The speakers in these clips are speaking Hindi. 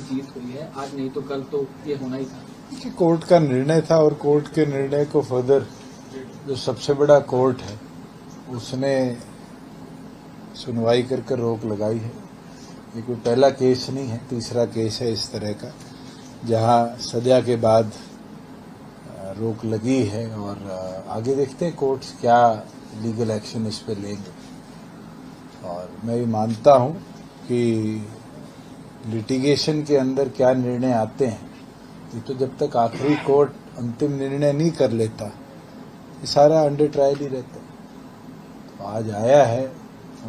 जीत हुई है आज, नहीं तो कल तो ये होना ही था। कि कोर्ट का निर्णय था और कोर्ट के निर्णय को फर्दर जो सबसे बड़ा कोर्ट है उसने सुनवाई कर रोक लगाई है। ये कोई पहला केस नहीं है, तीसरा केस है इस तरह का जहां सजा के बाद रोक लगी है और आगे देखते हैं कोर्ट्स क्या लीगल एक्शन इस पे लेंगे। और मैं ये मानता हूं कि लिटिगेशन के अंदर क्या निर्णय आते हैं ये तो जब तक आखिरी कोर्ट अंतिम निर्णय नहीं कर लेता ये सारा अंडर ट्रायल ही रहता है। तो आज आया है,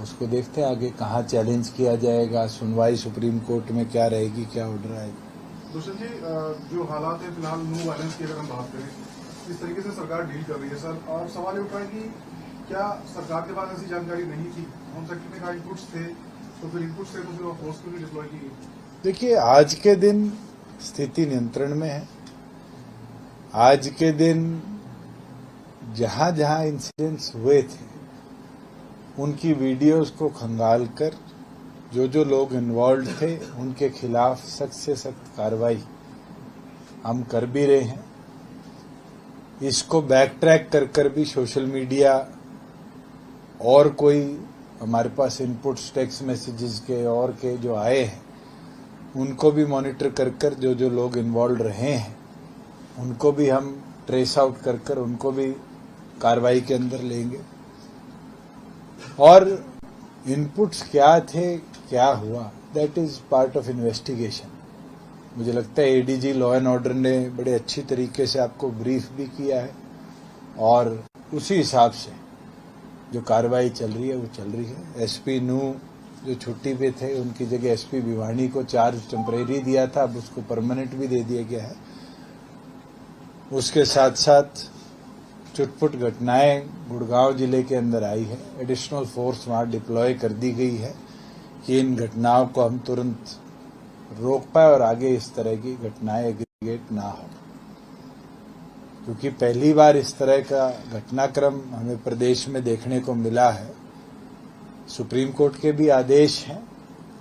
उसको देखते हैं आगे कहाँ चैलेंज किया जाएगा, सुनवाई सुप्रीम कोर्ट में क्या रहेगी, क्या ऑर्डर आएगा। दुष्यंत जी, जो हालात है फिलहाल नो वायलेंस की अगर हम बात करें, इस तरीके से सरकार डील कर रही है सर, और सवाल ये उठ रहा है कि क्या सरकार के पास ऐसी जानकारी नहीं थी? होम सेक्रेटरी ने कहा इनपुट्स थे, तो फिर इनपुट्स थे तो फिर फोर्स क्यों नहीं डिप्लॉय की? देखिए, आज के दिन स्थिति नियंत्रण में है। आज के दिन जहां जहां इंसिडेंट्स हुए थे उनकी वीडियोस को खंगालकर जो लोग इन्वॉल्व थे उनके खिलाफ सख्त से सख्त कार्रवाई हम कर भी रहे हैं। इसको बैक ट्रैक कर भी सोशल मीडिया और कोई हमारे पास इनपुट्स टेक्स्ट मैसेजेस के और के जो आए हैं उनको भी मॉनिटर कर जो लोग इन्वॉल्व रहे हैं उनको भी हम ट्रेस आउट कर उनको भी कार्रवाई के अंदर लेंगे। और इनपुट्स क्या थे, क्या हुआ, that is part of investigation. मुझे लगता है एडीजी लॉ एंड ऑर्डर ने बड़े अच्छी तरीके से आपको ब्रीफ भी किया है और उसी हिसाब से जो कार्रवाई चल रही है वो चल रही है। एसपी नू जो छुट्टी पे थे उनकी जगह एसपी भिवानी को चार्ज टेम्परेरी दिया था, अब उसको परमानेंट भी दे दिया गया है। उसके साथ साथ चुटपुट घटनाएं गुड़गांव जिले के अंदर आई है, एडिशनल फोर्स वहां डिप्लॉय कर दी गई है कि इन घटनाओं को हम तुरंत रोक पाए और आगे इस तरह की घटनाएं एग्रीगेट ना हो, क्योंकि पहली बार इस तरह का घटनाक्रम हमें प्रदेश में देखने को मिला है। सुप्रीम कोर्ट के भी आदेश हैं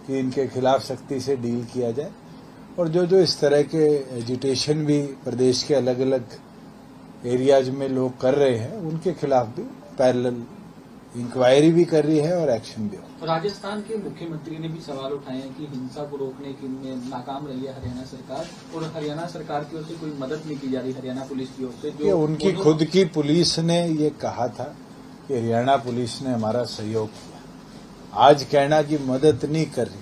कि इनके खिलाफ सख्ती से डील किया जाए और जो इस तरह के एजिटेशन भी प्रदेश के अलग अलग एरियाज में लोग कर रहे हैं उनके खिलाफ भी पैरेलल इंक्वायरी भी कर रही है और एक्शन भी हो। राजस्थान के मुख्यमंत्री ने भी सवाल उठाए हैं कि हिंसा को रोकने की में नाकाम रही है हरियाणा सरकार और हरियाणा सरकार की ओर से कोई मदद नहीं की जा रही हरियाणा पुलिस की ओर से। जो उनकी खुद की पुलिस ने ये कहा था कि हरियाणा पुलिस ने हमारा सहयोग किया। आज कहना कि मदद नहीं कर रही,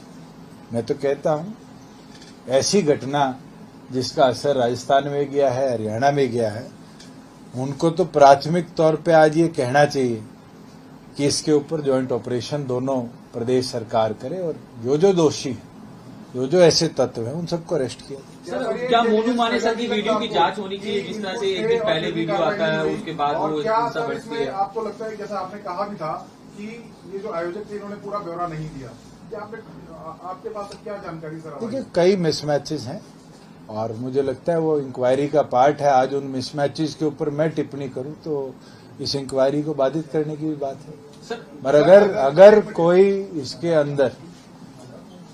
मैं तो कहता हूं ऐसी घटना जिसका असर राजस्थान में गया है, हरियाणा में गया है, उनको तो प्राथमिक तौर पे आज ये कहना चाहिए कि इसके ऊपर ज्वाइंट ऑपरेशन दोनों प्रदेश सरकार करे और जो दोषी हैं, जो ऐसे तत्व हैं उन सबको अरेस्ट किया। सर, क्या मोनू मानेसर की वीडियो की जांच होनी चाहिए? जिस तरह से एक दिन पहले वीडियो आता है उसके बाद वो हिंसा बढ़ती है। आपको लगता है जैसा आपने कहा भी था कि ये जो आयोजक थे इन्होंने पूरा ब्यौरा नहीं दिया, क्या आपके पास क्या जानकारी सर? देखिए, कई मिसमैचेस हैं और मुझे लगता है वो इंक्वायरी का पार्ट है। आज उन मिसमैचेस के ऊपर मैं टिप्पणी करूं तो इस इंक्वायरी को बाधित करने की भी बात है। पर अगर कोई इसके अंदर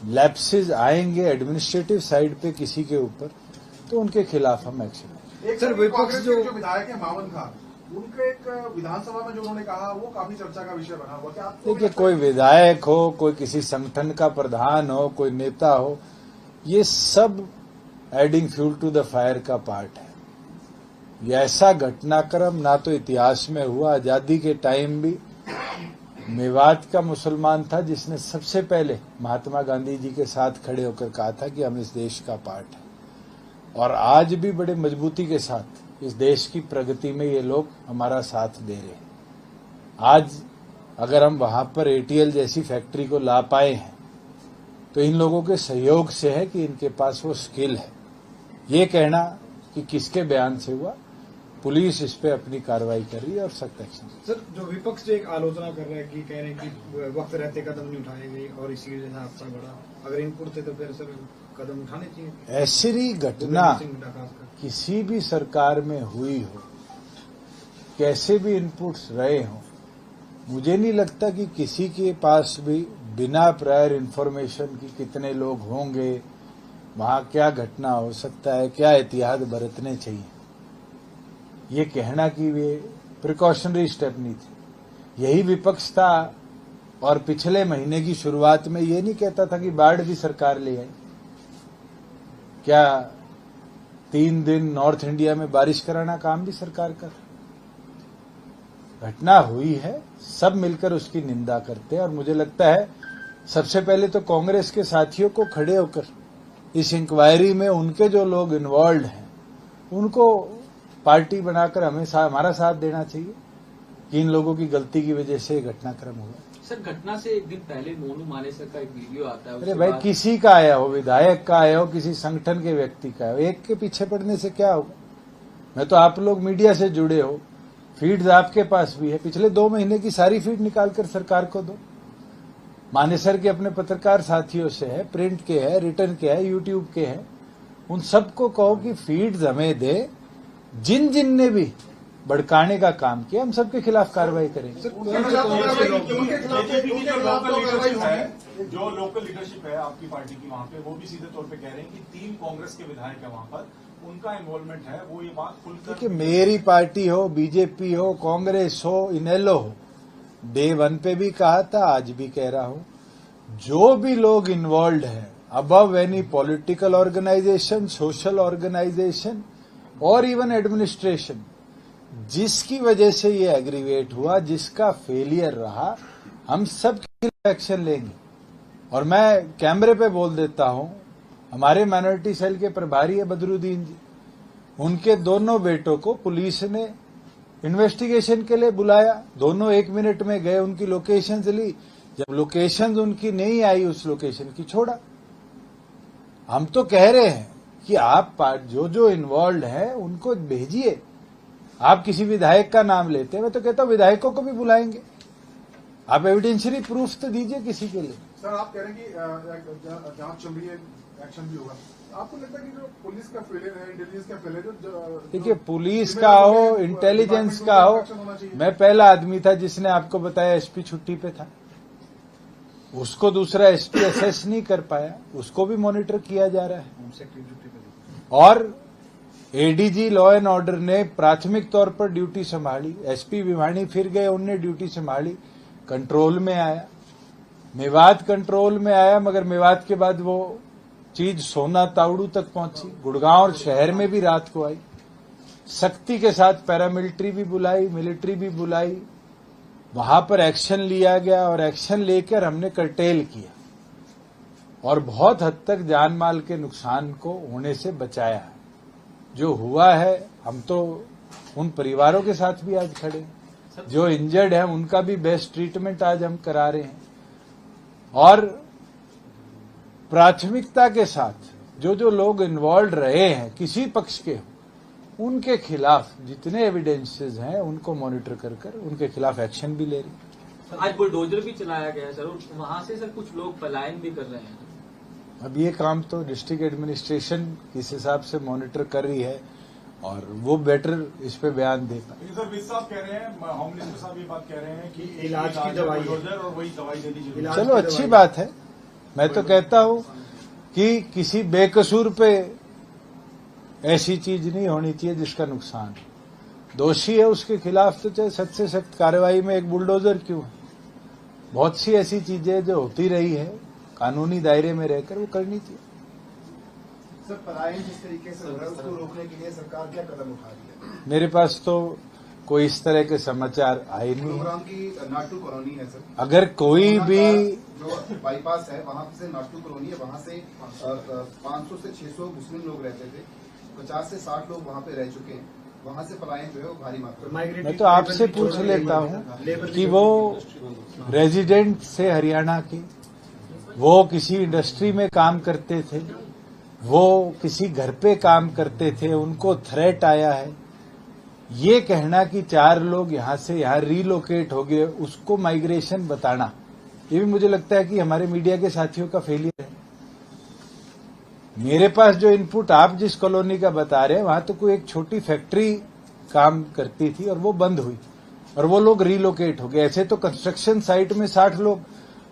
लैप्सेस आएंगे एडमिनिस्ट्रेटिव साइड पे किसी के ऊपर तो उनके खिलाफ हम एक्शन। सर, विपक्ष जो विधायक है मावन खान, उनके एक विधानसभा में जो उन्होंने कहा वो काफी चर्चा का विषय बना हुआ। क्या देखिए, कोई विधायक हो, कोई किसी संगठन का प्रधान हो, कोई नेता हो, ये सब adding fuel to the fire का पार्ट है। ये ऐसा घटनाक्रम ना तो इतिहास में हुआ। आजादी के टाइम भी मेवात का मुसलमान था जिसने सबसे पहले महात्मा गांधी जी के साथ खड़े होकर कहा था कि हम इस देश का पार्ट है, और आज भी बड़े मजबूती के साथ इस देश की प्रगति में ये लोग हमारा साथ दे रहे हैं। आज अगर हम वहां पर एटीएल जैसी फैक्ट्री को ला पाए हैं तो इन लोगों के सहयोग से है कि इनके पास वो स्किल है। ये कहना कि किसके बयान से हुआ, पुलिस इस पे अपनी कार्रवाई कर रही है और सख्त एक्शन। सर, जो विपक्ष जो एक आलोचना कर रहा है कि कह रहे हैं कि वक्त रहते कदम नहीं उठाएंगे और इसी वजह से हादसा बढ़ा, अगर इनपुट थे तो फिर सर कदम उठाने चाहिए। ऐसी घटना किसी भी सरकार में हुई हो, कैसे भी इनपुट्स रहे हों, मुझे नहीं लगता कि किसी के पास भी बिना प्रायर इन्फॉर्मेशन की कितने लोग होंगे, वहां क्या घटना हो सकता है, क्या एहतियात बरतने चाहिए, ये कहना कि वे प्रिकॉशनरी स्टेप नहीं थे। यही विपक्ष था और पिछले महीने की शुरुआत में ये नहीं कहता था कि बाढ़ भी सरकार ले आई। क्या 3 दिन नॉर्थ इंडिया में बारिश कराना काम भी सरकार का? घटना हुई है, सब मिलकर उसकी निंदा करते हैं और मुझे लगता है सबसे पहले तो कांग्रेस के साथियों को खड़े होकर इस इंक्वायरी में उनके जो लोग इन्वॉल्व हैं उनको पार्टी बनाकर हमारा साथ देना चाहिए कि इन लोगों की गलती की वजह से घटनाक्रम हुआ। सर, घटना से एक दिन पहले मोनू मानेसर का एक वीडियो आता है। अरे भाई, किसी का आया हो, विधायक का आया हो, किसी संगठन के व्यक्ति का, एक के पीछे पड़ने से क्या होगा? मैं तो आप लोग मीडिया से जुड़े हो, फीड्स आपके पास भी है, पिछले 2 महीने की सारी फीड निकालकर सरकार को दो। मानेसर के अपने पत्रकार साथियों से है, प्रिंट के है, रिटर्न के है, यूट्यूब के है, उन सबको कहो कि फीड्स हमें दे। जिन जिन ने भी भड़काने का काम किया, हम सबके खिलाफ कार्रवाई करेंगे। जो लोकल लीडरशिप है आपकी पार्टी की वहां पे, वो भी सीधे तौर पे कह रहे हैं कि 3 कांग्रेस के विधायक है वहां पर, उनका इन्वॉल्वमेंट है। वो ये बात खुलकर, देखिए, मेरी पार्टी हो, बीजेपी हो, कांग्रेस हो, इनेलो हो, डे 1 पे भी कहा था, आज भी कह रहा हूं, जो भी लोग इन्वॉल्व है, above any political organisation, social organisation और इवन एडमिनिस्ट्रेशन, जिसकी वजह से ये एग्रीवेट हुआ, जिसका फेलियर रहा, हम सब एक्शन लेंगे। और मैं कैमरे पे बोल देता हूं, हमारे माइनॉरिटी सेल के प्रभारी है बदरुद्दीन जी, उनके दोनों बेटों को पुलिस ने इन्वेस्टिगेशन के लिए बुलाया, दोनों 1 मिनट में गए, उनकी लोकेशंस ली, जब लोकेशंस उनकी नहीं आई, उस लोकेशन की छोड़ा। हम तो कह रहे हैं कि आप जो इन्वॉल्व है उनको भेजिए। आप किसी विधायक का नाम लेते हैं, मैं तो कहता हूं विधायकों को भी बुलाएंगे। आप एविडेंशियरी प्रूफ तो दीजिए किसी के लिए। सर, आप कह रहे हैं कि जांच चल रही है, एक्शन भी होगा। आपको लगता है कि जो पुलिस का फेलियर है, इंटेलिजेंस का फेलियर, जो देखिए, पुलिस का हो, इंटेलिजेंस का हो, मैं पहला आदमी था जिसने आपको बताया एसपी छुट्टी पे था, उसको दूसरा एसपी असेस नहीं कर पाया, उसको भी मॉनिटर किया जा रहा है। और एडीजी लॉ एंड ऑर्डर ने प्राथमिक तौर पर ड्यूटी संभाली, एसपी भिवानी फिर गए, उनने ड्यूटी संभाली, कंट्रोल में आया, मेवात कंट्रोल में आया, मगर मेवात के बाद वो चीज सोना तावड़ू तक पहुंची, गुड़गांव और शहर में भी रात को आई। सख्ती के साथ पैरामिलिट्री भी बुलाई, मिलिट्री भी बुलाई, वहां पर एक्शन लिया गया और एक्शन लेकर हमने कर्टेल किया और बहुत हद तक जान माल के नुकसान को होने से बचाया है। जो हुआ है, हम तो उन परिवारों के साथ भी आज खड़े हैं, जो इंजर्ड हैं उनका भी बेस्ट ट्रीटमेंट आज हम करा रहे हैं। और प्राथमिकता के साथ जो लोग इन्वॉल्व रहे हैं, किसी पक्ष के हो, उनके खिलाफ जितने एविडेंसेस हैं उनको मॉनिटर कर उनके खिलाफ एक्शन भी ले रहे हैं। आज बुलडोजर भी चलाया गया है सर, और वहां से सर कुछ लोग पलायन भी कर रहे हैं। अब ये काम तो डिस्ट्रिक्ट एडमिनिस्ट्रेशन किस हिसाब से मॉनिटर कर रही है और वो बेटर इस पे बयान दे पाए। सर, विज साहब कह रहे हैं, होम मिनिस्टर साहब ये बात कह रहे हैं कि इलाज की दवाई और वही दवाई देनी जरूरी। चलो, अच्छी बात है। मैं तो कहता हूं कि किसी बेकसूर पे ऐसी चीज नहीं होनी चाहिए जिसका नुकसान हो। दोषी है उसके खिलाफ तो चाहे सख्त से सख्त कार्रवाई में एक बुलडोजर क्यों है, बहुत सी ऐसी चीजें जो होती रही है कानूनी दायरे में रहकर वो करनी चाहिए। सर, पलायन जिस तरीके से हो रहा है उसको रोकने के लिए सरकार क्या कदम उठा रही है? मेरे पास तो कोई इस तरह के समाचार आए नहीं। प्रोग्राम की नाटू कॉलोनी है सर, अगर कोई भी जो बाईपास है वहां से नाटू कॉलोनी है, वहां से 500 से 600 मुस्लिम लोग रहते थे, 50 से 60 लोग वहां पे रह चुके हैं। वहां से पलायन जो है वो भारी मात्रा में। मैं तो आपसे पूछ लेता हूं कि वो रेजिडेंट से हरियाणा के, वो किसी इंडस्ट्री में काम करते थे, वो किसी घर पे काम करते थे, उनको थ्रेट आया है, ये कहना कि 4 लोग यहां से यहां रीलोकेट हो गए, उसको माइग्रेशन बताना, ये भी मुझे लगता है कि हमारे मीडिया के साथियों का फेलियर है। मेरे पास जो इनपुट आप जिस कॉलोनी का बता रहे हैं, वहां तो कोई एक छोटी फैक्ट्री काम करती थी और वो बंद हुई और वो लोग रीलोकेट हो गए। ऐसे तो कंस्ट्रक्शन साइट में 60 लोग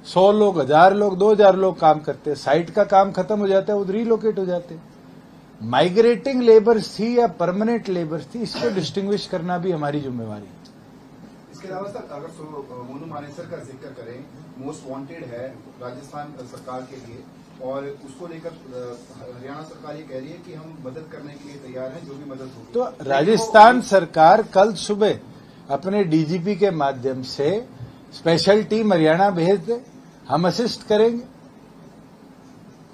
100 लोग, 1000 लोग, 2000 लोग काम करते हैं, साइट का काम खत्म हो जाता है, वो रिलोकेट हो जाते हैं। माइग्रेटिंग लेबर्स थी या परमानेंट लेबर्स थी, इसको डिस्टिंग्विश करना भी हमारी जिम्मेवारी है। इसके अलावा सर अगर मोनू मानेसर का जिक्र करें, मोस्ट वांटेड है राजस्थान सरकार के लिए, और उसको लेकर हरियाणा सरकार ये कह रही है कि हम मदद करने के लिए तैयार हैं, जो भी मदद होगी। तो राजस्थान सरकार कल सुबह अपने डीजीपी के माध्यम से स्पेशल टीम हरियाणा भेज दे, हम असिस्ट करेंगे।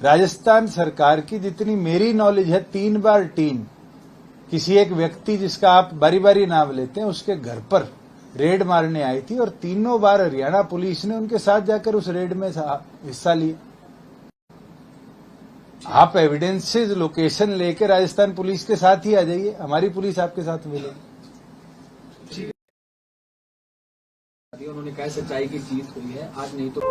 राजस्थान सरकार की जितनी मेरी नॉलेज है, 3 बार टीम किसी एक व्यक्ति जिसका आप बारी बारी नाम लेते हैं उसके घर पर रेड मारने आई थी, और तीनों बार हरियाणा पुलिस ने उनके साथ जाकर उस रेड में हिस्सा लिया। आप एविडेंसेस, लोकेशन लेकर राजस्थान पुलिस के साथ ही आ जाइए, हमारी पुलिस आपके साथ मिलेगी। उन्होंने कहा सच्चाई की जीत हुई है, आज नहीं तो